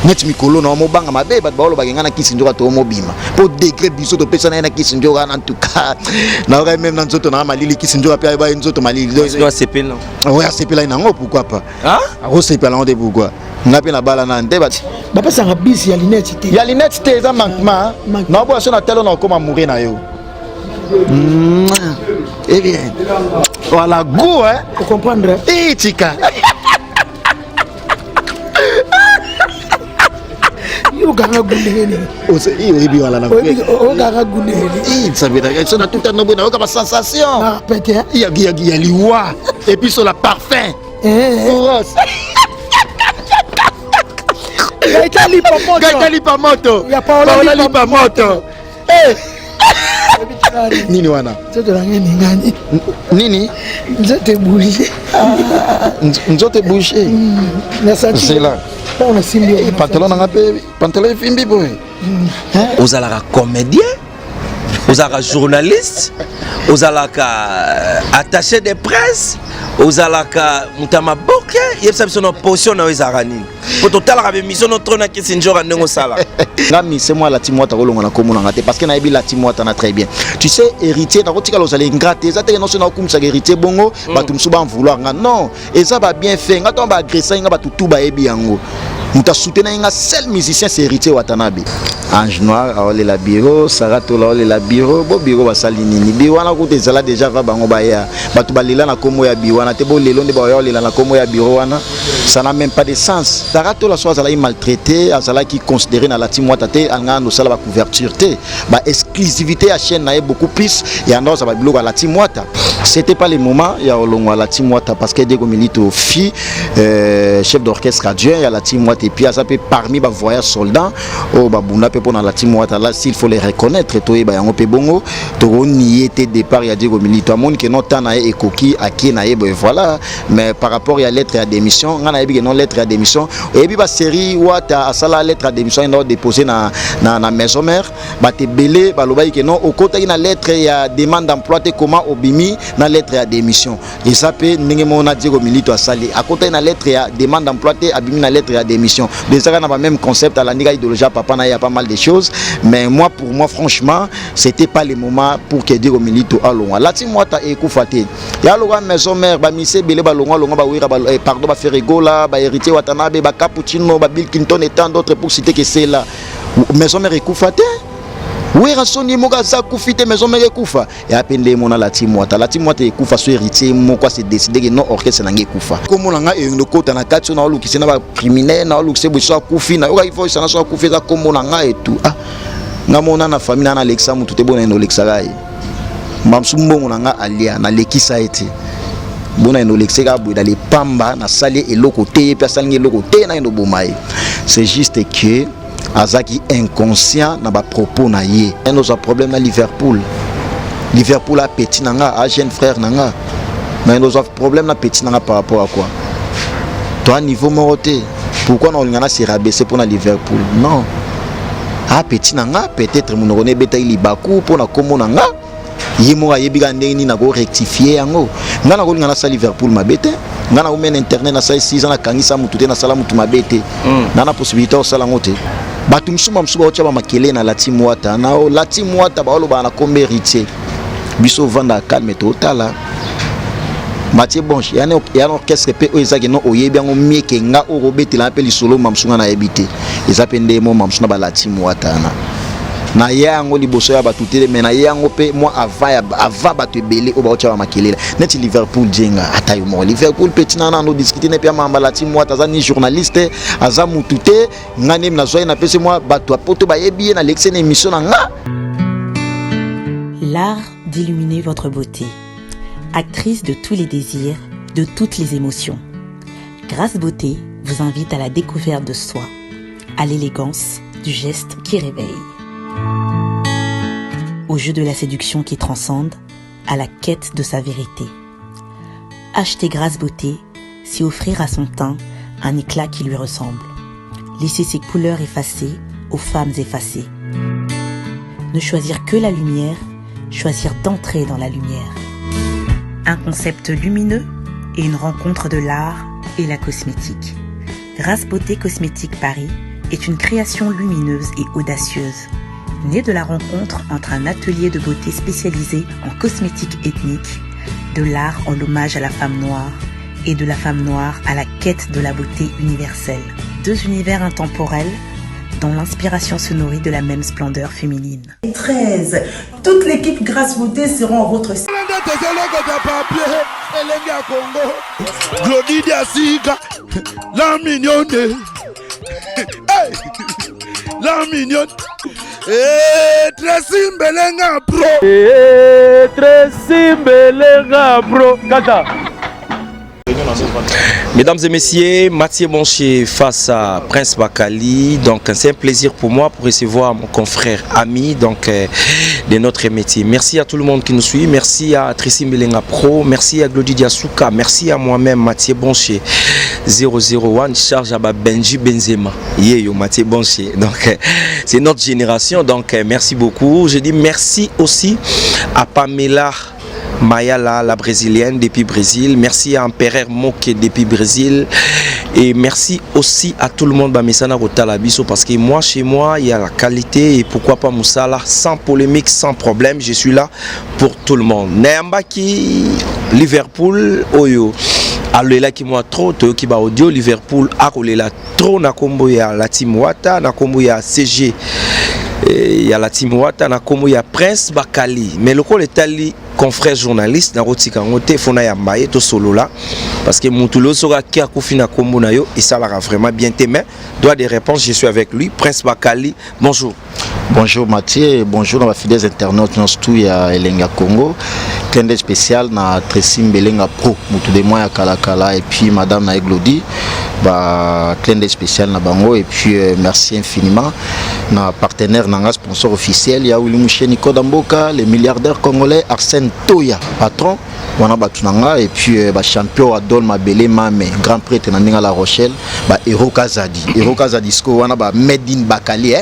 Net mikolo na mobanga mabe bat baolo bagenga na kisinjoka to mobima po degré biso to pesa na kisinjoka en tout cas na ora même na nzoto na malili kisinjoka pe ba nzoto malili doit sepela ouais sepela na ngo pourquoi pas ah ro sepela on de pourquoi ngapi na bala na nde bat ba pesa nga bis ya linette te ya linette te za manquement na bo so na telo na koma mourir na yo eh bien voilà go hein pour comprendre eh tika yo ganga gundeni o se i bi wala na o ganga gundeni ça veut dire ça na tout un nombre na ka sensation ah peut-être il y a liwa et puis sur la parfum rose Gaitali Pamoto ya Paola Pamoto nini wana nzoto rangi ngani nini nzoto bouger nzoto bouger na sati c'est là on a simbi pantalon na ngape pantalon fimbi boy aux alaka comédien aux alaka journaliste aux alaka attaché de presse aux alaka mutama boke yebsa biso na position na ezarani pour total la mission notre na kisinjora ndongo sala ngami c'est moi la timota kolonga na komona ngate parce que na ebi la timota na très bien tu sais héritier na kotika lozali ngate za te no sona kumisa héritier bongo batu msuba en vouloir nga non et ça va bien fait nga to ba agresser nga batu tuba ebi yango muta soutenir nga seul musicien c'est héritier Watanabe Ange Noir aole la bureau Sarato la ole la bureau bo bureau basali nini bi wana ko te zala déjà va bango ba ya batu balila na komo ya bi wana te bo lelo nde ba ya lela na komo ya bureau wana ça n'a même pas de sens Sarato la soa zala maltraité azala qui considéré na la timota te anga no sala ba couverture te ba exclusivité à chaîne na beaucoup plus et ando ça ba biloko la timota c'était pas le moment ya olongwa la timota parce que Diego Milito fi chef d'orchestre adjoint ya la timota et puis ça peut parmi ba voyage soldats au babuna pe pour la timota là s'il faut les reconnaître to e ba yango pe bongo to nié te départ ya Diego Milito amoni que non tana e koki aki na e voilà mais par rapport à lettre à démission ngana e bi non lettre à démission et puis ba série wata asala lettre à démission ino déposé na maison mère ba te belé ba loba que non au côté na lettre ya demande d'emploi te comment obimi na lettre à démission et ça peut ndenge mona Diego Milito asali à côté na lettre ya demande d'emploi te abimi na lettre à démission déjà na ba même concept à la niga idéologie papa na ya pas mal de choses mais moi pour moi franchement c'était pas le moment pour que Diego Milito alonga la timota e kufate ya loga maison mère ba mise belé ba longa ba wira ba pardon ba Ferregola ba héritier Watanabe ba Cappuccino ba Bill Clinton et tant d'autres pour citer que c'est là maison mère e kufate oui rasoni moga za kufite maison mère kufa et appelé mona la timota e kufa so héritier moko c'est décidé que non orchestre na nge kufa comme on nga e no kota na katso na oluki na ba criminel na oluki bo so kufi na oka ifo sana so kufi za comme on nga et tout ah nga mona na famille na Alexa mutu te bona no Alexa gai mamsumbo na nga alia na lekisa ete bona no Alexa ga bu dans pamba na sali eloko te pe sali eloko te na ndo bomaye c'est juste que azaki inconscient na ba propos na ye un autre problème na Liverpool a petit nanga a jeune frère nanga mais un autre problème na petit nanga par rapport à quoi toi niveau moroté pourquoi on ngana se rabaisser pour na Liverpool non a petit nanga peut-être mon rené beta ili baku pour na komo nanga yimo ayebika ndeni na ko rectifier yango ngana ko ngana sa Liverpool mabete ngana ko men internet na sa 6 ans na kangisa mutu te na sala mutu mabete nana possibilité o sala ngote batu msuma ocha ba makele na la timwata na o la timwata ba oloba na kombe héritier biso vanda calme totala Mathieu Bonche ya orchestre pe ezaki no oyebi yango mieke nga o robeti la pe lisolo mamsunga na ebité ezapende mo mamsuna ba la timwata na yango liboso ya batu te mais na yango pe moi ava batu belé o ba ocha ba makele net Liverpool jenga atayo mo Liverpool petit nana no discuter ne pe mamba la timwata za ni journaliste aza mutute ngane na zoya na pese moi batu apoto ba yebi na l'excès émission na nga. L'art d'illuminer votre beauté. Actrice de tous les désirs, de toutes les émotions. Grâce Beauté vous invite à la découverte de soi, à l'élégance du geste qui réveille. Au jeu de la séduction qui transcende, à la quête de sa vérité. Acheter Grâce Beauté, c'est offrir à son teint un éclat qui lui ressemble. Laisser ses couleurs effacées aux femmes effacées. Ne choisir que la lumière, choisir d'entrer dans la lumière. Un concept lumineux et une rencontre de l'art et la cosmétique. Grâce Beauté Cosmétique Paris est une création lumineuse et audacieuse. Née de la rencontre entre un atelier de beauté spécialisé en cosmétiques ethniques, de l'art en hommage à la femme noire et de la femme noire à la quête de la beauté universelle. Deux univers intemporels dont l'inspiration se nourrit de la même splendeur féminine. 13. Toute l'équipe Grâce Beauté seront en votre la mignonne. La mignonne. Tracy Mbelenga Pro. Tracy Mbelenga Pro. Kata. Mesdames et messieurs, Mathieu Boncher face à Prince Bakali. Donc c'est un plaisir pour moi pour recevoir mon confrère ami de notre métier. Merci à tout le monde qui nous suit. Merci à Tracy Mbelenga Pro. Merci à Glody Diasuka. Merci à moi-même Mathieu Boncher 001 charge à Benji Benzema. Yo Mathieu Boncher. Donc c'est notre génération. Donc merci beaucoup. Je dis merci aussi à Pamela Mayala, la brésilienne depuis Brésil. Merci à Empereur Moke depuis Brésil. Et merci aussi à tout le monde Bamesana Rotalabiso parce que moi, chez moi, il y a la qualité et pourquoi pas Moussala, sans polémique, sans problème. Je suis là pour tout le monde. Neyambaki, Liverpool, Oyo. Aloela qui moi trop, Toyo qui ba audio, Liverpool, Akolela trop, Nakombo ya la Team Wata, Nakombo ya CG. Il y a la Team Wata, Nakombo ya Prince Bakali. Mais le col est allé confrère journaliste na rotika ngote fona ya mbaye to solo là parce que Moutulo sera qui a kufina kombo na yo et ça l'a vraiment bien témoin. Doit des réponses, je suis avec lui. Prince Bakali, bonjour. Bonjour Mathieu, bonjour à fidèles internautes dans tout ya Elenga Congo. Clin d'œil spécial na Tracy Mbelenga Pro, Moutou de moi ya Kalakala et puis madame na Glody. Bah clin d'œil spécial na bango et puis merci infiniment na partenaire na sponsor officiel ya Willy Moucheni Kodamboka, le milliardaire congolais Arsène Toya, patron wana batunanga et puis champion Adol Mabele Mame, grand prêtre na Ninga La Rochelle, Hero Kazadi sko wana made in Bakali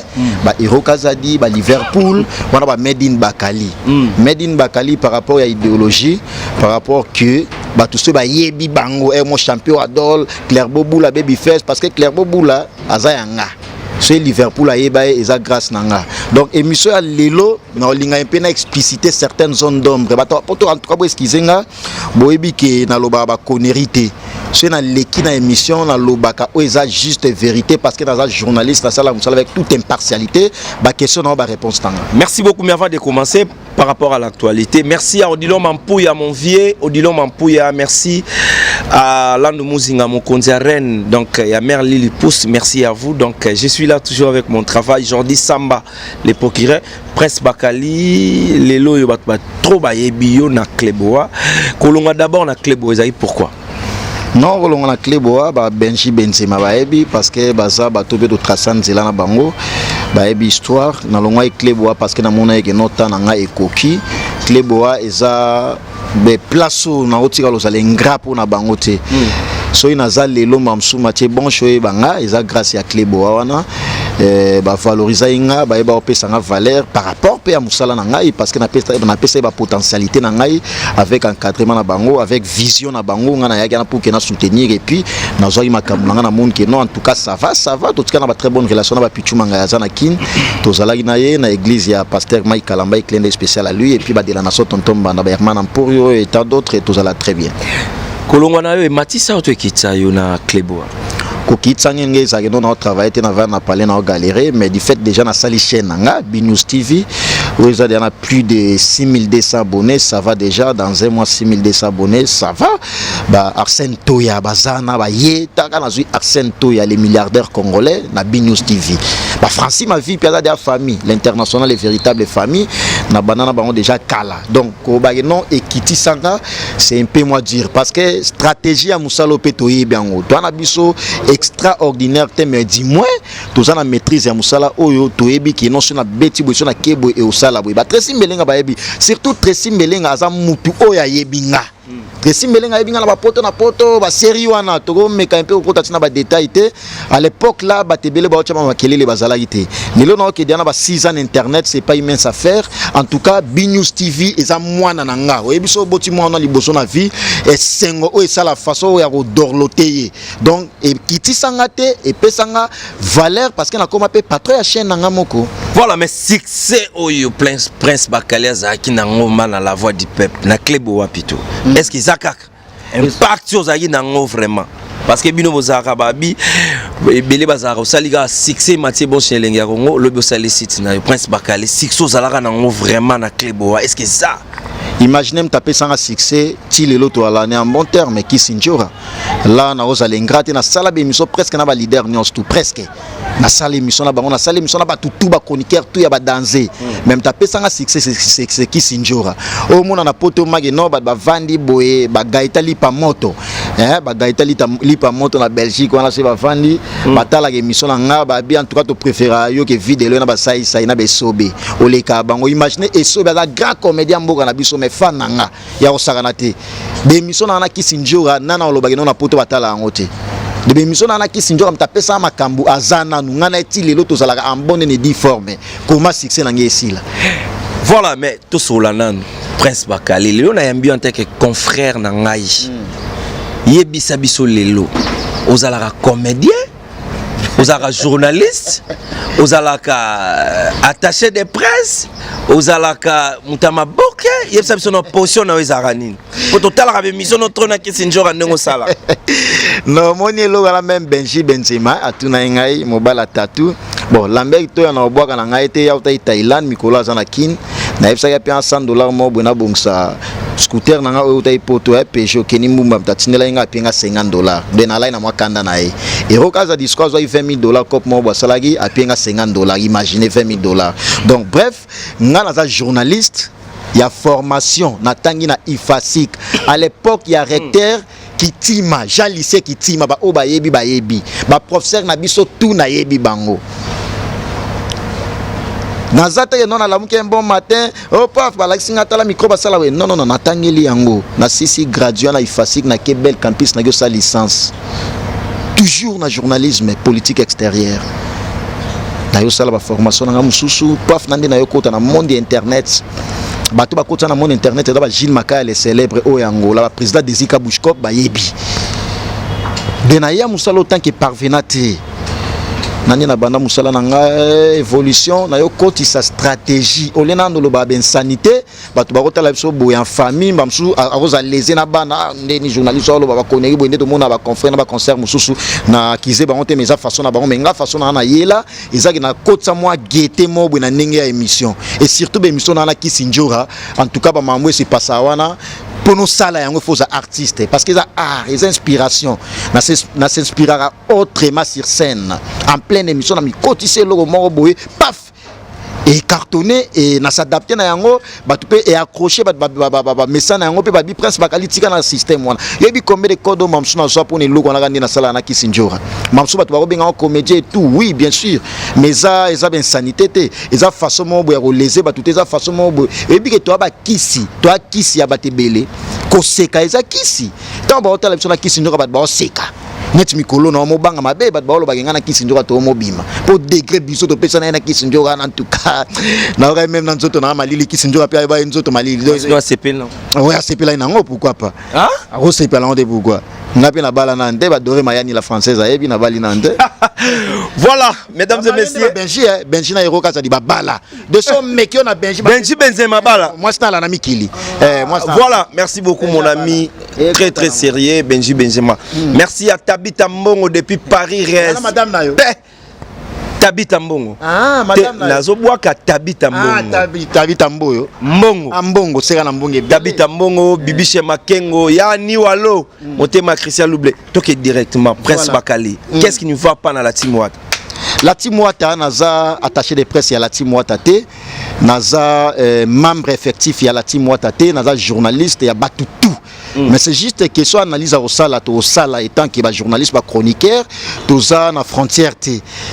Hero Kazadi Liverpool wana made in Bakali. Made in Bakali par rapport à idéologie, par rapport que tout ce yebi bango mon champion Adol Claire Boboula Babyface parce que Claire Boboula azayanga c'est Liverpool a eza grâce nanga. Donc émission à lelo na linga un peu na expliciter certaines zones d'ombre. En tout cas excusenga boyebi ke na loba ba connerité. C'est na leki na émission na lobaka o eza juste vérité parce que dans un journaliste na sala avec toute impartialité ba question na ba réponse tanga. Merci beaucoup mais avant de commencer par rapport à l'actualité, merci à Odilon Mampouya mon vieux, Odilon Mampouya, merci à Landou Mouzinga mon Rennes, donc il y a Mère Lili Pousse, merci à vous. Donc je suis là toujours avec mon travail. Jordi Samba, les procureurs, Prince Bakali, les loyo trop bayebiyo na Kleboa. Kolonga d'abord na Kleboa, pourquoi? Non, on a Kleboa, Benji Benzema baebi parce que baza batobe do trasan zela na bango. Baebi histoire na longa Kleboa parce que na mona eke nota nanga ekoki. Kleboa eza be plaso na otika lozale ngrapo na bango te. So inaza lelo mamsu Mathieu Bonchoe banga eza grâce à Kleboa wana valoriser inga ba opesa nga valeur par rapport pe à musala na ngai parce que na pesa ba potentialité na ngai avec encadrement na bango avec vision na bango nga na yaki na pour que na soutenir et puis na zo makambo nga na monde que non en tout cas ça va tout cas na ba très bonne relation na ba pichu manga ya zana kin to zalaki na ye na église ya pasteur Mike Kalamba et clin d'œil spécial à lui et puis ba de la nation tonton banda ba Herman Emporio et tant d'autres et to zala très bien. Kolongwana yo Matissa oto kitsa yo na Kleboa. Kokitsange za que nous travaillé na va na parler na galérer mais du fait déjà na sali chaîne nga Binous TV où il y a plus de 6200 abonnés, ça va déjà dans un mois 6200 abonnés, ça va. Arsène Toya bazana ba yeta na zui Arsène Toya les milliardaires congolais na Binous TV. Francis ma vie piada de famille, l'international les véritables familles na banana bango déjà kala. Donc ko ba non ekiti sanga c'est un peu moi dire parce que stratégie à Moussalo Petoyi biango. Toi na biso extraordinaire te me dis-moi tous en maîtrise ya musala oyo toyebi ki non sona beti bo sona kebo e osala bo ba Tracy Mbelenga ba yebi surtout Tracy Mbelenga aza mutu oya yebinga Tracy Mbelenga ebinga na ba poto ba série wana toko meka un peu okota tina ba détail té à l'époque là ba tebele ba ochama makelele bazala ité lelo na oke diana ba 6 ans internet c'est pas immense affaire en tout cas BNews TV eza mwana na nga oyebiso boti mwana liboso na vie et sengo o esa la façon ya ko dorloter donc et kiti sangate et pesanga valeur parce que na koma pe patron ya chaîne nanga moko. Voilà, mais succès oyo Prince Bakali Zaki na ngoma na la voix du peuple na Klebo Wapito. Est-ce que Zakak impact sur Zaki na ngo vraiment? Parce que bino bozaka babi belé bazaka osaliga succès Mathieu bon chez Lenga Congo le bosali site na Prince Bakali succès zalaka na ngo vraiment na Klebo. Est-ce que ça imaginez me taper sans succès ti lelo to ala en bon terme qui sinjora là na oza lengrate na sala be émission presque na ba leader nyos tout presque na sala émission na bango na sala émission na ba tout ba chroniqueur tout ya ba danser même taper sans succès c'est qui sinjora au mona na poto mage no ba vandi boye ba gaita lipa moto ba gaita lipa moto na Belgique wana se ba vandi batala émission na nga ba bien en tout cas to préférer yo que vidéo na ba sai na be sobe oleka bango imaginez et sobe za grand comédien mboka na biso fan nanga ya osakana te de émission na kisinjora nana olobaki na poto batala ngo te de émission na kisinjora mtapesa makambu azana nungana eti lelo tozalaka en bonne et due forme comment succès na ngesila. Voilà, mais tout sur nan Prince Bakali lelo na yambi en tant que confrère na ngai yebisa biso lelo ozalaka comédien ozalaka journaliste ozalaka attaché de presse ozalaka mutama boke yebisa biso na position na ezaka nini po totalaka émission notre na kisinjora ndenge osala. Non moni lo la même Benji Benzema atuna ngai mobala tatu bon Lambert to ya na obwaka na ngai te ya uta Thailand mikolo za na kin na yebisa ya pe $100 mo bona bongsa scooter nanga oyo uta ipoto ya Peugeot keni mumba mtatinela inga penga $50 ben ala na mwakanda na e eroka za discours wa $20,000 cop mo bwa salagi apenga $50 imaginez $20,000 donc bref nga za journaliste ya formation na tangi na IFASIC à l'époque il y a recteur Kitima Jean lycée Kitima ba o ba yebi ba professeur na biso tout na yebi bango nazata ye non la muke un bon matin oh paf ba laxinga tala micro ba sala we non natangeli yango na sisi gradué na IFASIC na Québec campus na yo sa licence toujours na journalisme politique extérieure na yo sala ba formation na mususu paf nande na yo kota na monde internet bato bakota na monde internet da ba Gilles Makaya le célèbre o Angola ba président de Zika Bushkop ba yebi benaya musalo tant que parvenate nani na banda musala na nga évolution na yo koti sa stratégie olena ndolo ba ben sanité bato bakota la biso boya en famille bamsu aroza leser na bana ndeni journaliste olo ba koneki boye ndeto mona ba confrère na ba concert mususu na kize ba onte meza façon na ba menga façon na yela ezaki na kotsa moi gueté mo boye na ndenge ya émission et surtout ba émission na kisinjora en tout cas ba mamwe c'est pas ça wana pour nous sala yango faut artiste parce que ça art les inspirations na s'inspirera autrement sur scène en pleine émission na mi kotise logo moko boye paf et cartonné et na s'adapter na yango batu pe et accrocher ba message na yango pe ba bi Prince Bakali tika na système wana yebi combien de codes mamsu na so pour ne logo na na sala na kisinjora mamsu batu ba benga comédien et tout oui bien sûr mais ça ben sanité te eza façon mo boya ko léser batu te eza façon mo boya yebi que toi ba kisi ya batebele ko seka eza kisi tant ba hôtel na kisinjora ba seka net mikolo na mobanga mabe bat baolo bagenga na kisinjora to mobima po degré biso to pesa na kisinjora en tout cas na ora même na nzoto na malili kisinjora pe ba nzoto malili doit sepel non ouais sepel na ngo pourquoi pas ah ro sepel on de pourquoi na pe na bala na nde ba doré mayani la française ayebi na bali na nde voilà mesdames et messieurs Benji na eroka ça di bala de son mekio na Benji Benzema bala moi c'est la na mikili moi voilà merci beaucoup mon ami très très sérieux Benji Benzema merci à Tabita Mbongo depuis Paris reste madame na yo Tabita Mbongo ah madame na nazo boaka Tabita Mbongo ah Tabita Mboyo Mbongo Mbongo sera na Mbongo Tabita Mbongo Bibishe Makengo ya ni walo Motema Christian Loublé toke directement Prince Bakali qu'est-ce qui ne va pas dans la team Watt La team Wata naza attaché de presse ya la team Wata te, naza membre effectif ya la team Wata te, naza journaliste ya batu tout. Mais c'est juste question analyse au sala étant que ba journaliste ba chroniqueur toza na frontière te.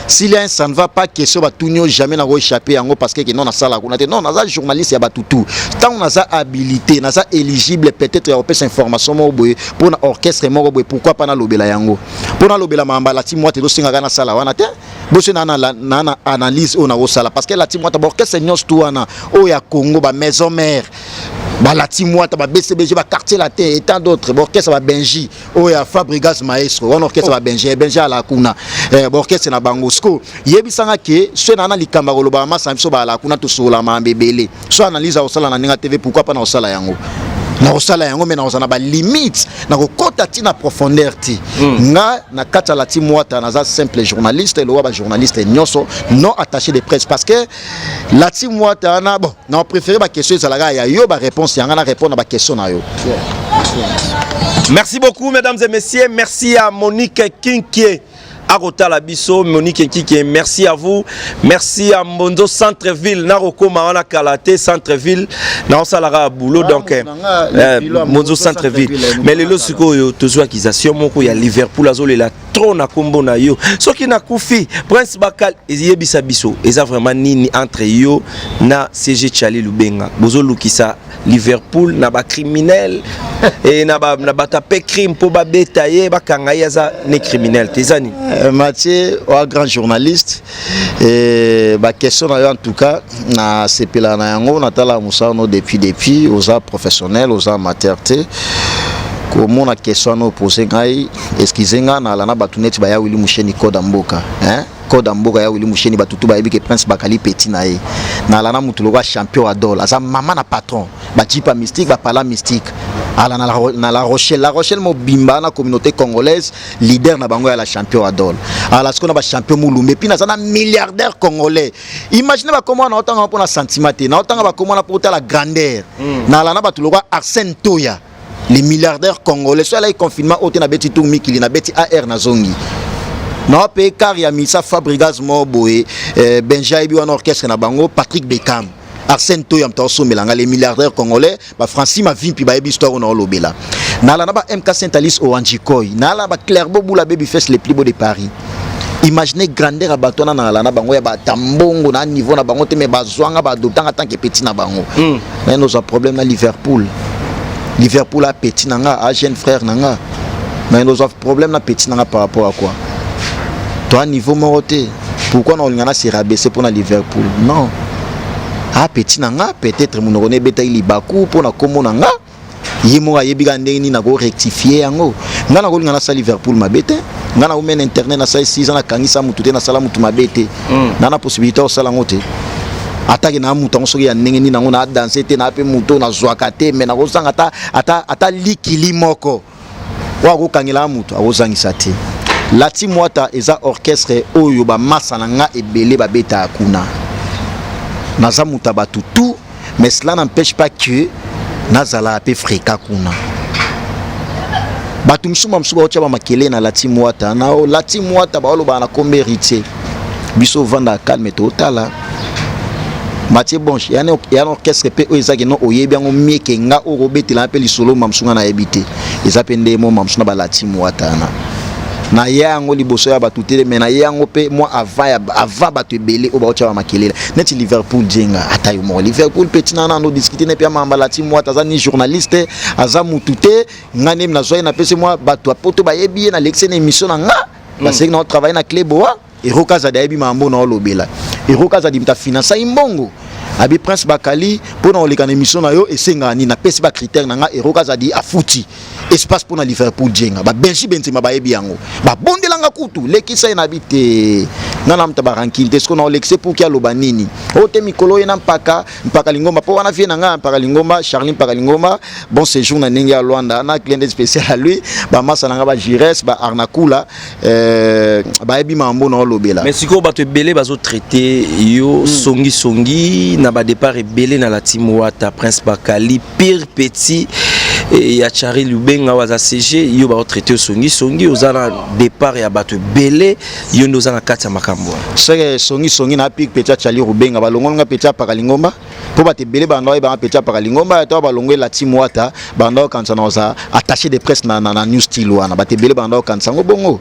S'il y a un ça ne va pas question ba tout jamais na échapper yango parce que non na sala kuna te. Non, naza journaliste ya batu tout. Tant on naza habilité, naza éligible peut-être ya opesa information mo boye pour na orchestre mo boye pourquoi pas na lobela yango. Pour na lobela mamba la team Wata do singa na sala wana te. Bosse na analyse on na sala parce que la team Wata orchestre nyos tout wana o ya Congo ba maison mère. Bah la team Wata ba BCBG ba quartier latin et tant d'autres orchestre ba Benji o ya Fabrigas Maestro on orchestre ba Benji à la kuna orchestre na Bangosco yebisanga ke so na likamba ko loba masa biso ba la kuna to sola ma mbebele so analyse au sala na ninga TV pourquoi pas na sala yango na osala yango mais na osana ba limite na ko kota tina profondeur ti nga na kata la team Wata na za simple journaliste le wa journaliste nyonso non attaché de presse parce que la team Wata na bon na préféré ba question ça la ya yo ba réponse yanga na répondre ba question na yo. Merci beaucoup mesdames et messieurs, merci à Monique Kinkie Arota Labiso, Monique Kinkie, merci à vous, merci à Mondo Centre-Ville, Naroko Mawana Kalate Centre-Ville, na osalara boulot donc Mondo Centre-Ville. Mais les lots siko toujours accusation moko ya Liverpool azole la trône na kombo na yo. Ce qui na kufi Prince Bakal eziyebisa biso, eza vraiment nini entre yo na CG Tchali Lubenga. Bozo lukisa Liverpool na ba criminel et na ba tapé crime pour ba betaye ba kangaya za ne criminel tezani. Mathieu, grand journaliste, et ma question en tout cas, na sepela na yango na tala musano depuis aux arts professionnels, aux arts amateurs. Comment la question nous posée ngai, excusez-moi na lana batuneti ba ya Willy Musheni Kodamboka, hein? Kodamboka ya Willy Musheni batutu ba yebi Prince Bakali petit na ye. Na lana mutuloga champion adol, asa maman na patron, ba jipa mystique, ba pala mystique. Na La Rochelle mo bimba na communauté congolaise leader na bango ya la champion adol. Ala ce qu'on a ba champion Mulumbe puis na za milliardaire congolais. Imaginez ba comment na otanga pour na sentiment, na otanga ba comment na pour la grandeur. Na lana batuloga Arsène Toya. Les milliardaires congolais, soit là, ils confinement, autant na beti tourmi qui na beti AR na zongi. Non, pe car ya misa Fabrigas Moboé, Benjaïbi ou un orchestre na bango, Patrick Beckham, Arsène Toyam Torso Melanga, les milliardaires congolais, Francis Mavin pi ba histoire on lobela. Na la na ba MK Saint-Alice au Anjikoy, na la ba Clairbeau Boula Baby Fest les plus beaux de Paris. Imaginez grandeur à batona na la na bango ya ba tambongo na niveau na bango te me bazwanga ba adoptanga tant que petit na bango. Mais nous a problème na Liverpool. Liverpool a petit nanga, a jeune frère nanga. Mais nous avons problème na petit nanga par rapport à quoi? Toi niveau moroté. Pourquoi on a se rabaisser pour na Liverpool? Non. A petit nanga peut-être mon rené beta il baku pour na komo nanga. Yemo a yebiga ndeni na go rectifier yango. Ngana ko ngana sa Liverpool mabete. Ngana ko men internet na sa 6 ans na kangisa mutu na sala mutu mabete. Nana possibilité o sala ngote. Attaque na mutu soki ya ndenge ni nango na danser te na pe mutu na zwaka te mais na ko sanga ata likili moko wa ko kangela mutu akozangisa te. La team Wata eza orchestre oyo ba massa na nga ebele ba beta akuna naza muta batu tout mais cela n'empêche pas que nazala pe fréquent kuna batu msuma ocha ba makele na la team Wata na la team Wata ba oloba na kombe héritier biso vanda calme totala Mathieu Bonche, il y a un orchestre qui est non au Yébian, mais qui est au Robert, il a appelé solo Mamsuna na habité. Ils appellent des mots Mamsuna Balati Mouatana. Na ya ngoli boso ya batute mais na ya ngope moi avant batu belé au baocha makele net Liverpool jenga atayo mo Liverpool petit nana no discuter ne pia mamba la team Wata ni journaliste aza mutute ngane na zoya na pese moi batu apoto ba yebi na lexe na émission nga parce que na travailler na Cleboa et Rokaza da yebi mambo na lobela et Rokaza di mta finance imbongo abi Prince Bakali pour na oleka na émission na yo et senga ni na pese ba critère nga et Rokaza di afuti espace pour na Liverpool jenga ba Benji Benzema ba yebi yango ba bondelanga kutu lekisa na bité nana mta ba rankil te ce qu'on a lexé pour kia loba nini o te mikolo ena mpaka lingomba po wana vie nga mpaka lingomba Charline mpaka lingomba bon séjour na ninga Luanda na client spécial à lui ba massa nga ba Jires ba Arnakula ba yebi mambo na lobela mais siko ba te belé bazo traiter yo songi na ba départ belé na la team Wata Prince Bakali pire petit et ya Chari Lubenga waza CG yo ba traiter songi ozana départ ya bato belé yo ndo ozana kati ya makambo c'est songi na pic peut-être Chari Lubenga balongonga peut-être par Lingomba pour ba te belé ba ndo ba peut-être par Lingomba to balongwe la timwata ba ndo kanza na oza attaché de presse na news style wana ba te belé ba ndo kanza bongo.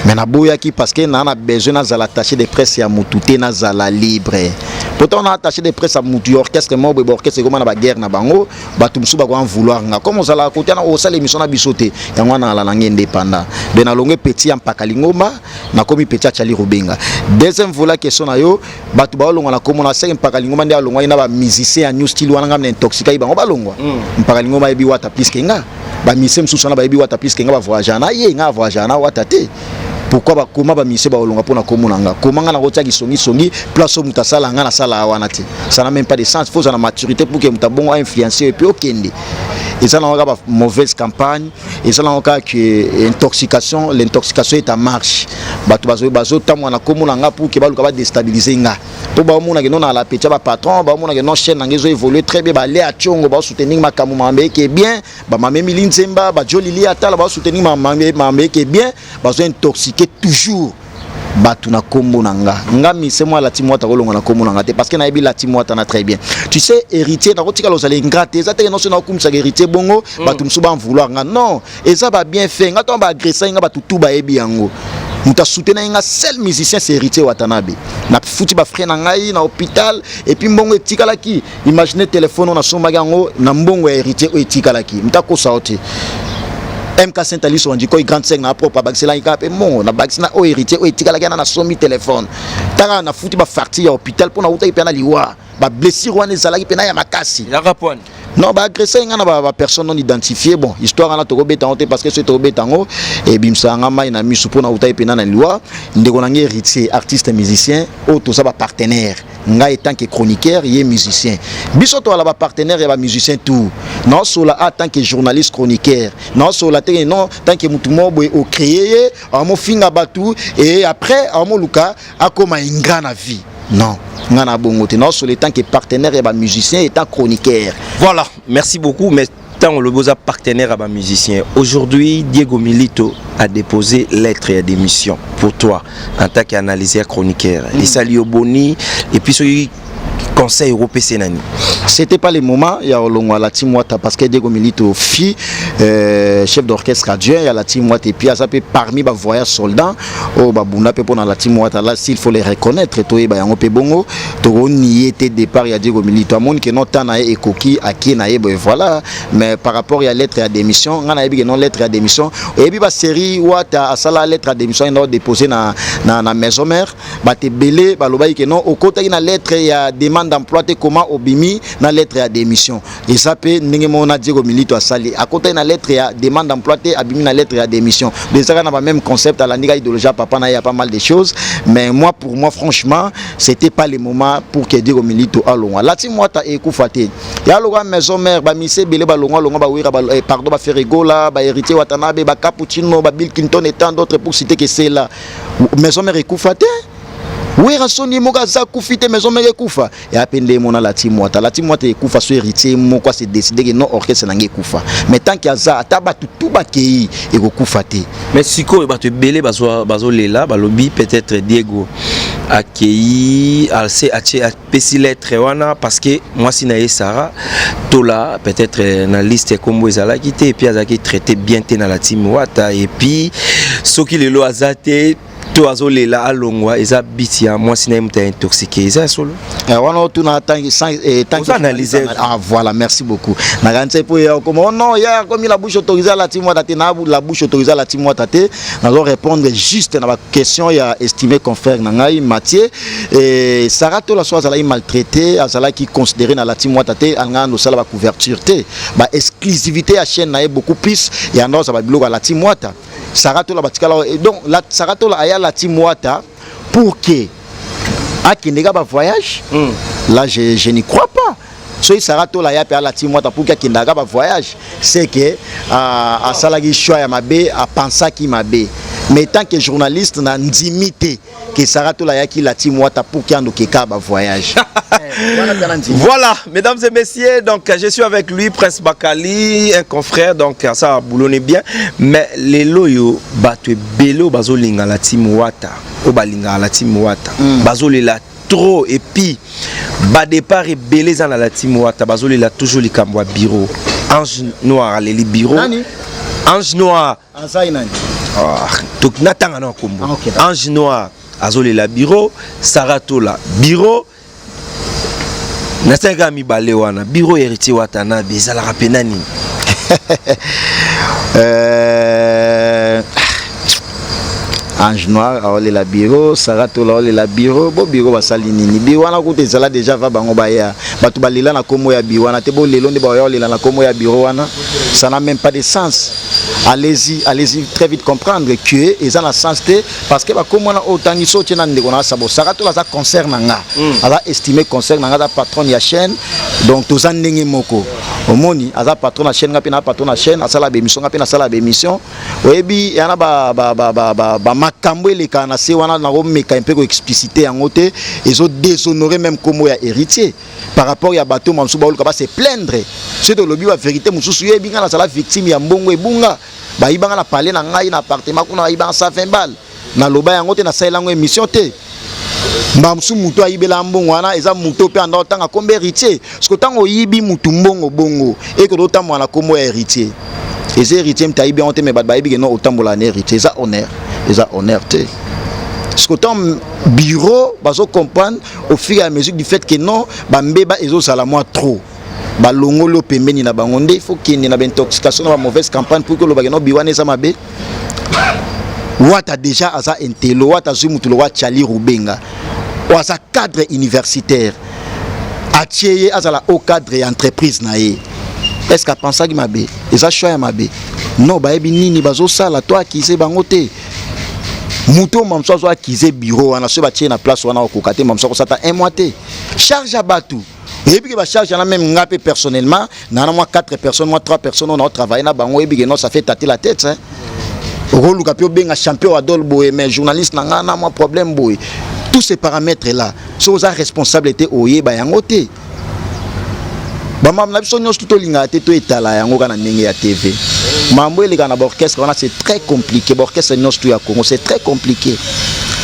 Mais na boyaki parce que na besoin na zala attaché de presse ya mututé na zala libre. Pourtant on a attaché de presse à mutu orchestre mo be orchestre comme na ba guerre na bango batu musu ba ko vouloir nga comme zala côté na o sala émission na bisoté yango na la langue indépendant. Ben na longue petit en Pakalingoma na komi petit Chali Rubenga. Deuxième volet question na yo batu ba longa na komo na 5 Pakalingoma ndia longa ina ba musicien ya new style wana ngam na intoxiqué bango ba longwa. Pakalingoma ebi wata plus kenga ba musicien musu na ba ebi wata plus kenga ba voyager na ye nga voyager na wata te. Pourquoi ba koma ba mise ba olonga pona komunanga komanga na kotya kisongi place au mutasala nga na sala wana te ça n'a même pas de sens, faut la maturité pour que mutabongo influencer et puis okende et ça n'a pas mauvaise campagne et ça n'a pas que l'intoxication est en marche batu bazo tamwa na komunanga pour que ba luka ba déstabiliser nga pour ba mona que non na la petit ba patron ba mona que non chaîne nga zo évoluer très bien ba le a chongo ba soutenir makamu mambe qui est bien ba mamemi linzemba ba jolili atala ba soutenir mambe qui est bien ba zo intoxiquer toujours batu na kombo nanga ngami c'est moi la timwata kolonga na kombo nanga te parce que na ebi la timwata na très bien tu sais héritier na kotika lozali ngate za te non sona kumisa héritier bongo batu msuba vouloir nga non et ça va bien fait nga to ba agresser nga batu tuba ebi yango muta soutenir nga seul musicien c'est héritier Watanabe na futi ba frère na ngai na hôpital et puis mbongo etikala ki imaginez téléphone na somba yango na mbongo héritier etikala ki muta ko saote MK Saint-Alice on dit quoi grande scène na propre bagsela ikape mon na bagsina o héritier o etikala kana na somi téléphone tara na futi ba farti ya hôpital pour na uta ipena liwa ba blessure wana ezalaki pena ya makasi la rapone non ba agresser ngana ba personne non identifiée bon histoire na to kobeta honte parce que c'est to betango et bimsa ngama ina misu pour na uta ipena na liwa ndeko na ngi héritier artiste musicien o to ça ba partenaire nga étant que chroniqueur et musicien biso to ala ba partenaire et ba musicien tout non sola en tant que journaliste chroniqueur non sola te non tant que mutumo boy au créer amo finga batu et après amo luka akoma inga na vie non ngana bongote non sola tant que partenaire et ba musicien étant chroniqueur. Voilà, merci beaucoup. Mais tant le beau partenaire à ma musicien. Aujourd'hui, Diego Milito a déposé lettre et démission pour toi en tant qu'analyseur chroniqueur. Les Salio Boni et puis ce conseil européen Sénani. C'était pas le moment, il y a la team Wata parce que Diego Milito fit chef d'orchestre adjoint, il y a la team Wata et puis ça peut parmi les voyages soldats au Babuna pour la team Wata là s'il faut les reconnaître toi ba yango pe bongo to ni était départ il y a Diego Milito amon que non tana et koki aki na yebo voilà mais par rapport à lettre à démission ngana yebi non lettre à démission et puis ba série Wata asala lettre à démission il doit déposer na maison mère ba te belé ba loba que non au côté na lettre il y a demande d'emploi te comment obimi na lettre à démission et ça peut ndenge mona Diego Milito asali à côté na lettre à demande d'emploi te abimi na lettre à démission déjà on a pas même concept à la niga idéologie papa na il y a pas mal de choses mais moi pour moi franchement c'était pas le moment pour que Diego Milito alonga la team Wata ekufate ya loga maison mère ba mise belé ba longa ba wira ba pardon ba Ferregola ba héritier Watanabe ba Cappuccino ba Bill Clinton et tant d'autres pour citer que c'est là maison mère ekufate. Oui, rasoni moka za kufite maison mère kufa et apende mona la team Wata kufa so héritier moko c'est décidé que non orchestre nange kufa mais tant qu'il y a ça ataba tout bakei et ko kufa te mais siko ba te belé bazo lela ba lobby peut-être Diego akei alse ache pesi lettre wana parce que moi si na Sarah tola peut-être na liste comme ezala quitté et puis azaki traité bien te na la team Wata et puis soki lelo azate to azolela alongwa eza bitia moi sina mta intoxiqué eza solo wana tu na tant que analyser ah voilà merci beaucoup na ganze pour comment non hier comme la bouche autorisée la team Wata na la bouche autorisée la team Wata te na répondre juste na question il a estimé confrère na ngai Mathieu et Sarah to la soir ala maltraité azala qui considéré na la team Wata te anga no sala ba couverture te ba exclusivité à chaîne na beaucoup plus et alors ça va bloquer la team Wata Sarah to la batikala et donc la Sarah to la aya la team Wata pour que à Kindega ba voyage là je n'y crois pas so Sarah to la ya pe la team Wata pour que Kindega ba voyage c'est que à salagi choix ya mabe à penser qui mabe mais tant que journaliste na ndimité que Sarato la yaki la timwata pour qu'il ando keka ba voyage. Voilà, mesdames et messieurs, donc je suis avec lui, Prince Bakali, un confrère, donc ça boulonne bien, mais les loyo batwe belo bazolinga la timwata, o balinga la timwata, bazolela trop et puis bas départ et belé dans la timwata, bazolela toujours les kamwa bureau, ange noir les bureaux, ange noir, donc natanga na kombo, ange noir azolela bureau, Sarato la bureau. Nasenga mi balewana bureau héritier watana bezala rapenani Ange Noir a la bureau, Sarato la bureau, bo bureau va salinini. Biwana koute zala déjà va bango baya. Batu balila na komo ya biwana te bo lelo nde ba yolela na komo ya bureau wana. Ça n'a même pas de sens. Allez-y très vite comprendre que ils ont la sens parce que ba komo na otangi so tena ndeko na sabo. Sarato la ça concerne nga. Ala estimé concerne nga patron ya chaîne. Donc tozan ndenge moko. Omoni aza patron na chaîne ngapi na patron na chaîne asala ba émission ngapi na sala ba émission. Oyebi yana ba makambo eleka na se wana na romeka un peu ko expliciter en côté ils ont déshonoré même comme ya héritier par rapport ya bateau mamsu ba oluka ba se plaindre c'est de lobi wa vérité mususu yebi nga na sala victime ya mbongo ebunga ba ibanga na parler na ngai na appartement kuna ibanga 120 balles na loba ya ngote na sala ngo émission te mbamsu muto ayibela mbongo wana eza muto pe anda otanga kombe héritier parce que tango yibi mutu mbongo bongo et que d'autant na komo ya héritier et ces héritiers m'taïbi on te me ba yibi no otambola na héritier ça honneur ils ont honneur. Ce que ton bureau, bazo comprendre au fur et à mesure du fait que non, bambeba ezo salamo trop. Balongolo pembeni na bangonde, il faut qu'il y ait une intoxication, une mauvaise campagne pour que le bagano biwane sa mabe. Wata déjà asa entelo, wata zumutulo wa Chali Rubenga. Wasa cadre universitaire. Atieye azala au cadre entreprise na ye. Est-ce qu'à penser que mabe, eza choix mabe. Non, ba ebi nini bazo sala toi qui se bangote. Mouton mamso zo akize bureau wana so batie na place wana okokate mamso ko sata un mois te charge à batou et puis que ba charge na même ngapé personnellement na moi 4 personnes moi 3 personnes on a travaillé na bango et puis non ça fait tâter la tête hein rôle ka pio benga champion adol boy mais journaliste na ngana moi problème boy tous ces paramètres là so za responsabilité oye ba yangote ba mam na biso nyos tout linga te to etala yango kana ndenge ya TV mambo ele kana orchestre wana c'est très compliqué orchestre nyos tout ya Congo c'est très compliqué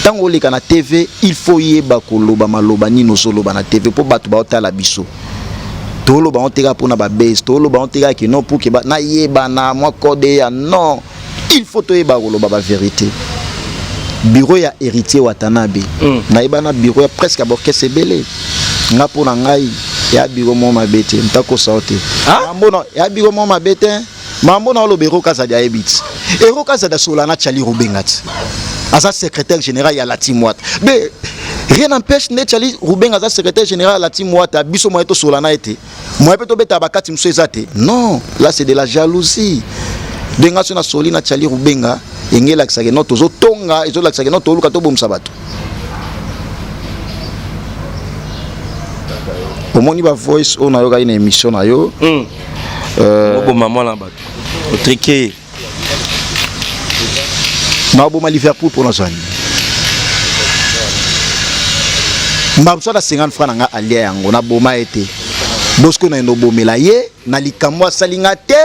tango le kana TV il faut yeba koloba maloba nino soloba na TV po batu ba otala biso tolo ba onteka pona ba base tolo ba onteka ki non pour que ba na yeba na moi code ya non il faut to yeba koloba ba vérité bureau ya héritier Watanabe na yeba na bureau ya presque orchestre belé nga pona ngai ya bigo mo mabete ntako saute mambo ya bigo mo mabete mambo na lo bureau kaza dia ebit ero kaza da solana Chali Rubengat asa secrétaire général ya la Timwat mais rien n'empêche ne Chali Rubengat asa secrétaire général ya la Timwat biso mo eto solana ete mo epeto beta bakati mso ezate non là c'est de la jalousie denga sona solina Chali Rubenga engela kisake no tozo tonga ezola kisake no toluka to bomsa bato omoni ba voice on a yoga une émission na yo bon maman là bas au triqué ma Liverpool pour nos amis mbabso da 50 francs nga alia yango na boma été bosco na ndobomela ye na likamwa salinga te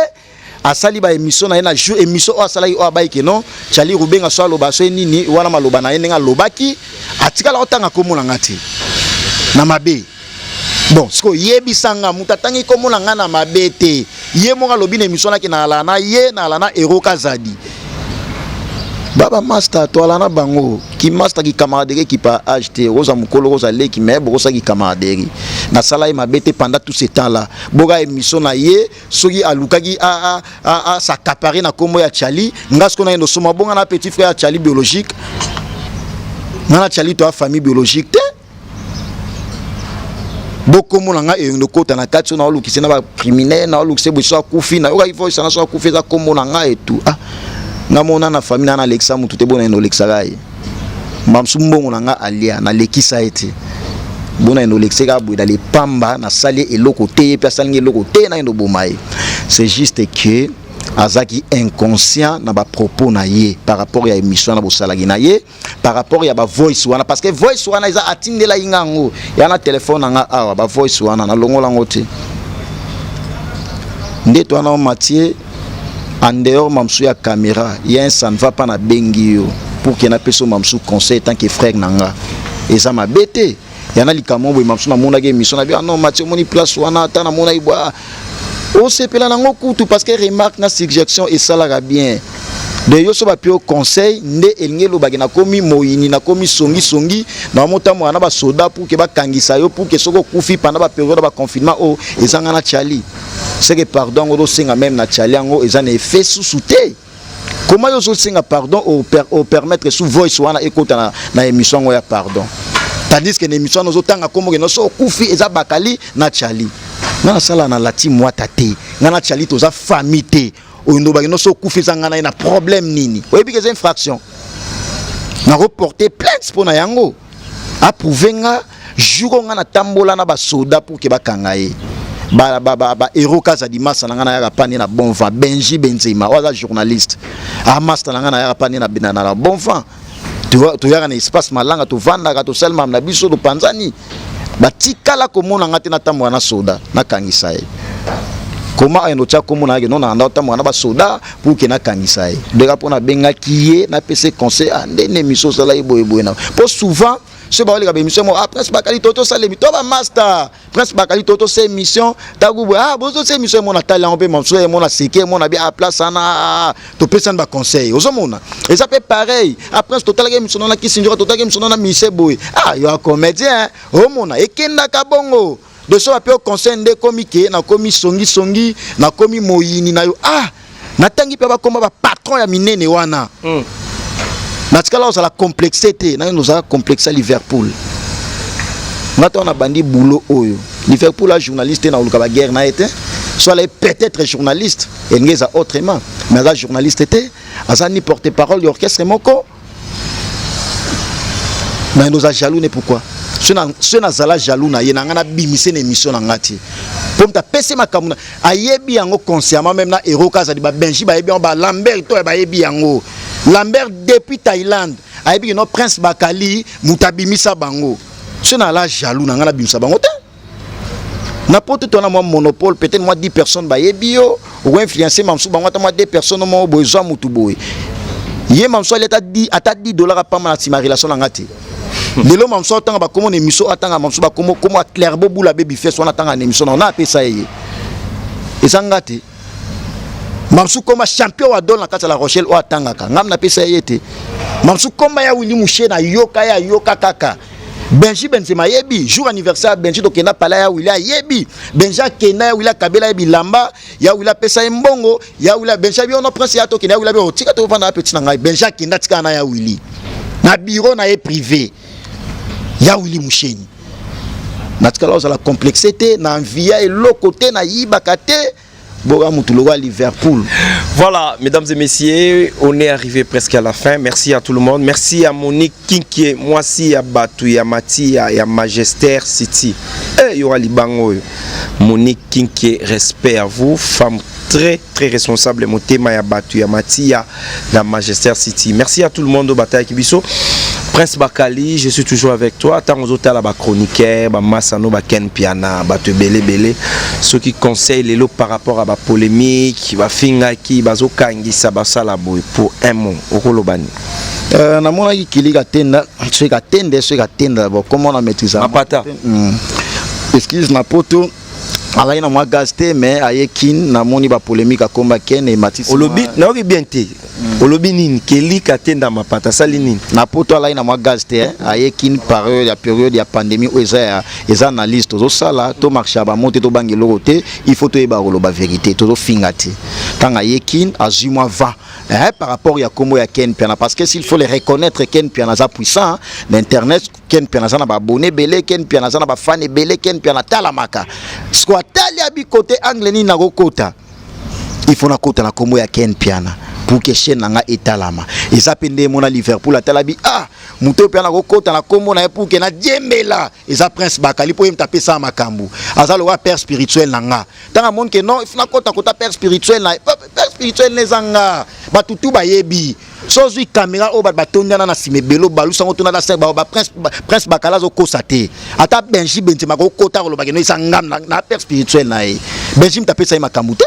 asali ba émission na ye na jour émission o asala o abaike non Chali Rubenga so aloba so nini wana maloba na ye nga lobaki atika la otanga komona ngati na mabe. Bon, ce que yebisanga mutatangi komona ngana mabete ye monga lobine émission ki na alana ye na alana Eroka Zadi baba master to alana bango ki master ki camaraderie ki pa acheter rosa mukolo rosa leki mais rosa ki camaraderie na sala e mabete pendant tout ce temps là boga émission na ye soki alukaki a s'accaparer na kombo ya Chali ngasko na ndo soma bonga na petit frère Chali biologique na Chali to a famille biologique te beaucoup de gens ont été côté na kati na olukise na ba criminel na olukise bo so akufi na yoka ifo sana so akufi za kombo na nga etu ah na mona na famille na Alexa mutu te bona no Alexa gai mamsu mbongo na nga alia na lekisa ete bona no Alexa ga bo dali pamba na sali eloko te pe salingi eloko te na ndo bomai c'est juste que azaki inconscient na ba propos na ye par rapport ya émission na bosalaki na ye par rapport ya ba voice wana parce que voice wana eza atindela ingango ya na téléphone nga awa ba voice wana na longola ngote ndeto wana Mathieu en dehors mamsou ya caméra ya ça ne va pas na bengi yo pour que na peso mamsou conseil tant que frère nanga eza mabete yana likamo boy mamsou na mona ke émission na bien non Mathieu moni place wana ta na mona ibwa o sepela nango kutu parce que remarque na suggestion et ça la bien de yo so ba pio conseil nde elingelo bagena komi moyini na komi songi na mota mwana ba soda pour que ba kangisa yo pour que soko kufi pendant ba période ba confinement o ezanga na chali c'est que pardon o do singa même na chali ngo ezana effet sous-souté comment yo so singa pardon au permettre sous voice wana ekota na émission ngo ya pardon tandis que l'émission nous autant comme que nous so kufi eza bakali na chali na sala na lati mwata te ngana chali toza famille te ondo ba no so kufi zanga na problème nini oyebi que c'est infraction na reporter plainte pour na yango approuver nga jour nga na tambola na ba soda pour que ba kangaye ba héros kaza dimasa na ngana ya pani na bon vent Benji Benzema oza journaliste master na ngana ya pani na binana na bon vent tu yaka na espace malanga tu vanda ka to selma na biso do panzani batikala komona ngati na tambo na soda na kangisa ye koma eno tcha komona ke nona anda tambo na ba soda pour que na kangisa ye de pona benga kiye na PC conseil ande ne miso sala iboyeboy na pour souvent ce ba olika be mission mo après bakali toto sala mi to ba master prince bakali toto c'est mission tagubo bozo c'est mission mon atala on peut mamso mon seke mon abi à place na to personne ba conseil ozomona et ça fait pareil après total game mission na kisinjora total game mission na mise boy yo a comédien omona ekenda ka bongo de so apio conseil nde komike na komi songi na komi moyini na yo na tangi pe ba koma ba patron ya minene wana natikala osala complexité na nous a complexe à Liverpool maintenant on a bandi boulot oyo Liverpool a journaliste na oluka ba guerre na été soit les peut-être journaliste et ngeza autrement mais la journaliste était azani porte-parole de l'orchestre moko mais nous a jaloux ne pourquoi ce na zala jaloux na ye na ngana bimise na émission na ngati pour ta pese makamuna ayebi yango consciemment même na héros kaza di ba Benji ba yebi ba Lambert to ba yebi yango Lambert depuis Thaïlande ayebi no prince Bakali mutabimisa bango ce na la jaloux na ngana bimisa bango te n'importe toi na moi monopole peut-être moi 10 personnes ba yebi yo ou influencer mamsou bango ta moi 2 personnes mo besoin mutuboy ye mamsou il ata $10 à pas ma relation na ngati lelo mamso tanga ba komo émission atanga mamso ba komo clairbo bula baby face wana tanga émission na apesa ye ezangate mamso koma champion wa don na kata la Rochelle o atanga ka ngam na pesa ye te mamso komba ya Willy Mouché na yoka kaka Benji Benzema yebi jour anniversaire Benji dokenda pala ya Willy yebi Benja kena ya Willy Kabela yebi lamba ya Willy pesa mbongo ya Willy Benja bi ono prince ya tokena ya Willy bi tika to vanda petit na ngai Benja kenda tika na ya Willy na bureau na ye privé ya Willy Mouché natikala osala complexité na envia et l'autre côté na yibakate boga mutulo wa Liverpool. Voilà, mesdames et messieurs, on est arrivé presque à la fin. Merci à tout le monde. Merci à Monique Kinkie, moi si à Batu, ya Mati, ya Majester City. Et Yora Libango. Monique Kinkie, respect à vous, femme très responsable. Mon thème ya Batu, ya Mati, ya Majester City. Merci à tout le monde au Bataille Kibiso. Prince Bakali, je suis toujours avec toi. Tant aux hôtels, à chroniqueur, Massano, Ken Piana, Belé, ceux qui conseillent les lots par rapport à la polémique, Fingaki, Bazo Kangi, Sabasa pour un mot, au Rolobani. Na mona qui atenda, ceux qui attendent, comment on a maîtrisé ça? Excuse na poto. ala ina mwa gaste mais ayekin na moni ba polémique akomba ken et Matisse olobi na oki bien te olobi nini keli katenda mapata sali nini na poto ala ina mwa gaste ayekin par la période ya pandémie eza analyse tozo sala to marché ba monter to bangelo te il faut to eba ba vérité tozo fingati tanga yekin azuma 20 par rapport ya kombo ya Ken Piana parce que s'il faut les reconnaître Ken Piana za puissant l'internet Ken Piana za na ba abonné belé Ken Piana za na ba fan belé Ken Piana talamaka squatali abi côté angle ni na kota il faut na kota na kombo ya Ken Piana pour que chaîne nanga etalama et ça pende mona Liverpool atalabi muto Piana kota na kombo na pour que na djembela et ça Prince Bakali pour taper ça makambu azalo wa père spirituel nanga tanga monde que non il faut na kota père spirituel na père spirituel nezanga batutu bayebi sozwi caméra o batondana na simebelo balusa ngotuna na se ba prince bakala zo kosate ata benji bentima ko kota ko lobake no isangam na père spirituel na e benji mtapesa makambu te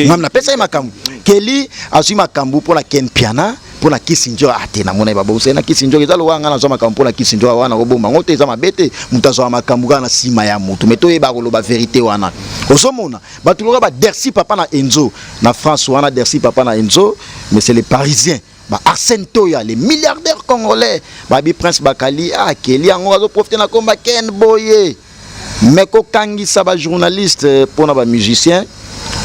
ngam na pesa makambu keli azwi makambu pour la ken piana pour la kisinjo ate na mona babo sena kisinjo ezalo wanga na zo makambu pour la kisinjo wana roboma ngote eza mabete mutazo makambu kana sima ya mutu meto e ba ko loba vérité wana osomona batuloka ba Dersi papa na Enzo na France wana Dersi papa na Enzo mais c'est les Parisiens ba Arsène Toya les milliardaires congolais babi Prince Bakali Keli yango azo profiter na komba Ken Boye meko kangisa ba journaliste pour na ba musicien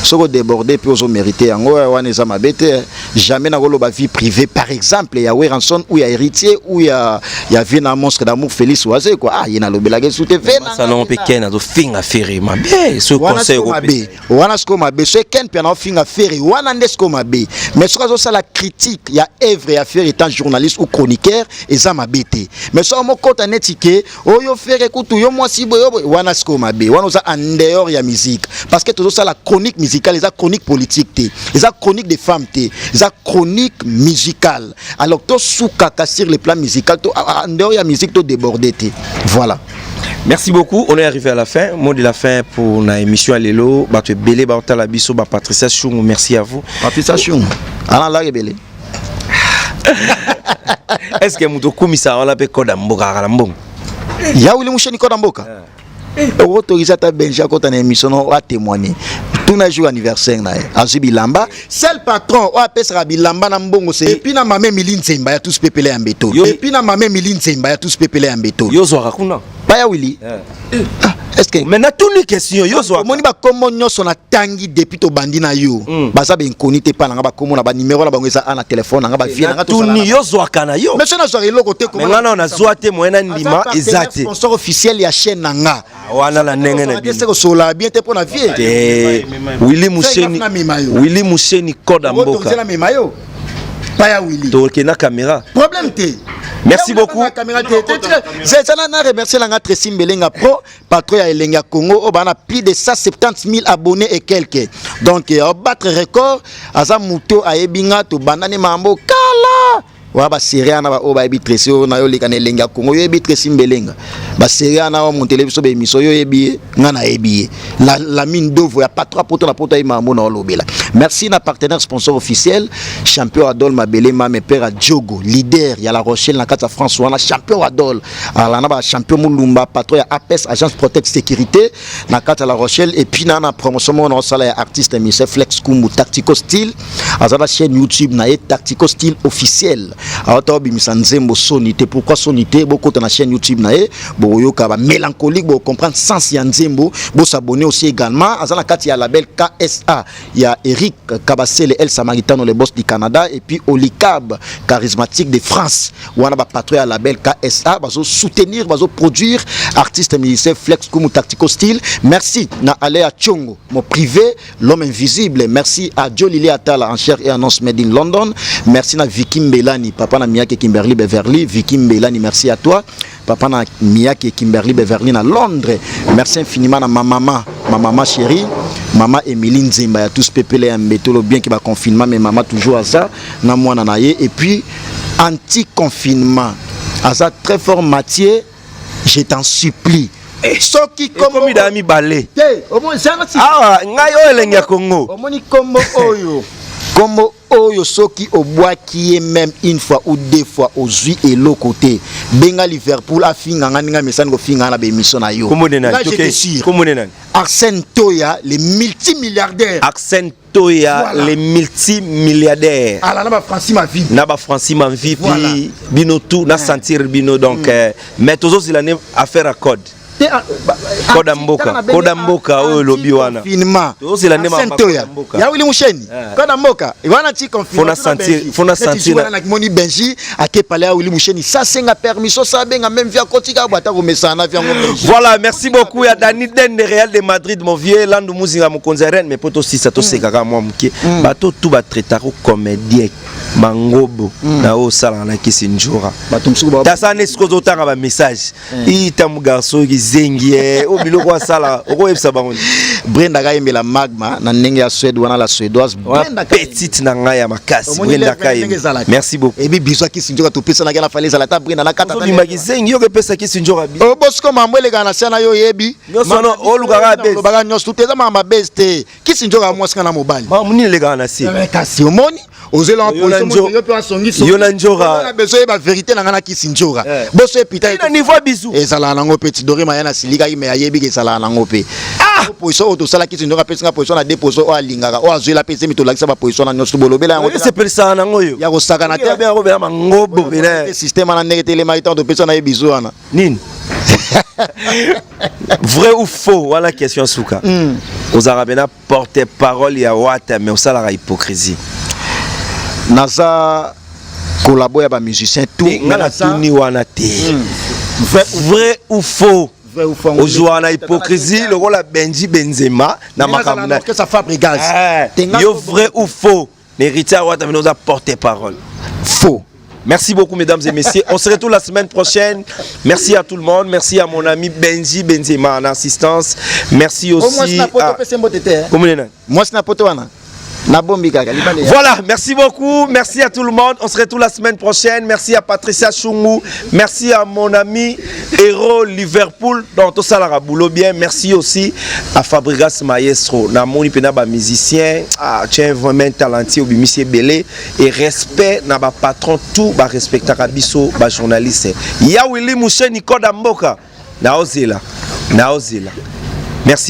soko débordé puis aux mérité yango wana eza mabete jamais na koloba vie privée par exemple ya Weranson ou ya héritier ou ya vie na monstre d'amour Félix Oazé quoi yena lobela ke soute vena salon pequena do finga ferry mabe ce conseil européen wana sko mabe ce ken pia na finga ferry wana ndesko mabe mais soko zo sala critique ya œuvre ya faire étant journaliste ou chroniqueur eza mabete mais soko mokota netike oyo faire kutu yo mwasi boyo wana sko mabe wana za en dehors ya musique parce que toujours ça la chronique musicale, les chroniques politiques, les chroniques des femmes, les chroniques musicales. Alors, tout soukaka sur le plan musical, en dehors de la musique, tout débordé. Voilà. Merci beaucoup. On est arrivé à la fin. Mot de la fin pour la émission Alelo. Batwe Belé, Baotala Biso, Patricia Choum. Merci à vous. Patricia Choum. Alain Laré Belé. Est-ce que Moutou Koumissa, on l'appelle Kodamboka Arambong? Yaouli Moucheni Kodamboka. Autorisé à Benja quand on a émission à témoigner. Tout n'a jour anniversaire na azubi lamba. Seul patron o apesera bilamba na mbongo se. Et puis na mame Miline Semba ya tous pepele en béton. Et puis na mame Miline Semba ya tous pepele en béton. Yo zo rakuna. Pas ya Willy. Est-ce que mais na toutes les questions yo zo. Moni ba komo nyoso na tangi depuis to bandi na yo. Baza be inconité pa na ba komo na ba numéro na bango eza na téléphone na ba vie na to sala. Yo zo kana yo. Mais ça na zo reloko te komo. Mais na zo te moyena ndima ezate. Sponsor officiel ya chaîne nanga. Wana la ndenge na bien. C'est sola bien te pour na vie. Willy Mousseni Kodamboka. C'est la memayo. Pas ya Willy. Tokena caméra. Problème te. Merci beaucoup. C'est ça na remercier la Tressim Belenga Pro, patron ya Elenga Congo, on a plus de 170 000 abonnés et quelques. Donc on battre record aza muto ayebinga to banane mambo kala. Wa ba série na ba o ba ebitresi o na yo lekana Elenga Congo yo ebitresi Belenga. Ba série na wa mon télévision be émission yo ebi ngana ebi. La mine d'oeuvre ya pas 3 potes na poto mambo na lobela. Merci na partenaire sponsor officiel champion Adol Mabele mes père à Diogo leader ya La Rochelle na kata France wana champion Adol ala na ba champion Mulumba patron ya APS agence protect sécurité na kata La Rochelle et puis na promotion na sala ya artiste Michel Flex Kumbu Tactico Style azala chaîne YouTube na Tactico Style officiel ato bimisa nzembo sonité pourquoi sonité beaucoup na chaîne YouTube na boyoka ba mélancolique bo comprendre sens ya nzembo bo s'abonner aussi également azala kati ya label KSA ya Eric Kabasele El Samaritano le boss du Canada et puis Olicab charismatique de France wana ba patron ya label KSA bazo soutenir bazo produire artiste musicien Flex Kumu Tactico Style. Merci na Alea Chongo mon privé l'homme invisible. Merci à Joe Lili Atala en chair et annonce made in London. Merci na Vicky Mbelani papa na Miyake Kimberly Beverly. Vicky Mbelani merci à toi papa na Miyake Kimberly Beverly na Londres. Merci infiniment à ma maman chérie maman Emeline Nzemba ya tous pepele mbetolo bien qui va confinement mais maman toujours à ça na mwana na ye et puis anti confinement à ça très fort Mathieu je t'en supplie soki comme mi balé au moins ça ngai o elenga Congo au moins comme oyo comme oyo soki obwaki même une fois ou deux fois aux yeux et l'autre côté benga Liverpool a finga nga mesane ko finga na be émission na yo Arsène Toya les multimilliardaires Arsène Toya les multimilliardaires ala na ba Francis Mavi na ba Francis Mavi puis bino tout na sentir bino donc mais toujours il a affaire à code Kodamboka oyo lobi wana c'est la nema ya Willy Moucheni Kodamboka wana ti confinement fona sentir na moni Benji ake parler à Willy Moucheni ça c'est nga permission ça benga même via kotika bata ko mesana via Benji. Voilà, merci beaucoup ya Dani Den de Real de Madrid mon vieux landu muzinga mukonzeren mais poto si ça to sekaka moi mke bato tout ba traiter ko comédien mangobo na o sala na kisinjora bato msuko ba ta sana esko zotanga ba message ita mu garçon zengi o biloko asala oko yebisa bango Brenda Kayembela magma na ndenge ya Suède wana la suédoise Brenda petite na ngai ya makasi Brenda Kayembela merci beaucoup et bi biso ki sinjoka to pesa na gala falaise la ta Brenda na kata bi magizengi yo ke pesa ki sinjoka bi o bosko mambwele kana sana yo yebi nyoso o lukaka be lo baga nyoso teza mama beste ki sinjoka mwasika na mobali ma muni le kana si kasi omoni ozela en position yo pe asongi yo na njora na besoin ba vérité na ngana ki sinjoka boso epita ina niveau bisu ezala nango petit dori mayana silika ki me ayebi ke sala nango pe position auto sala ki sinjoka pe singa position na deux position o alingaka o azwela pe semi to lakisa ba position na nyoso bolobela yango c'est pelisa nango yo ya ko saka na te bien ko be mangobo bele système na ndenge tele maïta to pesa na yebizo wana nini vrai ou faux voilà question suka aux arabena porte-parole ya wata mais osala la hypocrisie naza collabo ya ba musicien tout ngana tuni wana te vrai ou faux ozwa na hypocrisie lokola Benji Benzema na makamuna que ça Fabregas yo vrai ou faux l'héritier à wata mais nous a porte-parole faux. Merci beaucoup mesdames et messieurs. On se retrouve la semaine prochaine. Merci à tout le monde. Merci à mon ami Benji Benzema en assistance. Merci aussi à... Moi, c'est n'importe quoi. Voilà, merci beaucoup. Merci à tout le monde. On se retrouve la semaine prochaine. Merci à Patricia Chungou. Merci à mon ami Héros Liverpool dans tout ça la boulot bien. Merci aussi à Fabregas Maestro. Na moni pena ba musicien, tu es vraiment talentueux monsieur Belé et respect na ba patron tout ba respecta kabiso ba journaliste. Ya Willy Mouché Nicolas Mboka. Na ozela. Merci.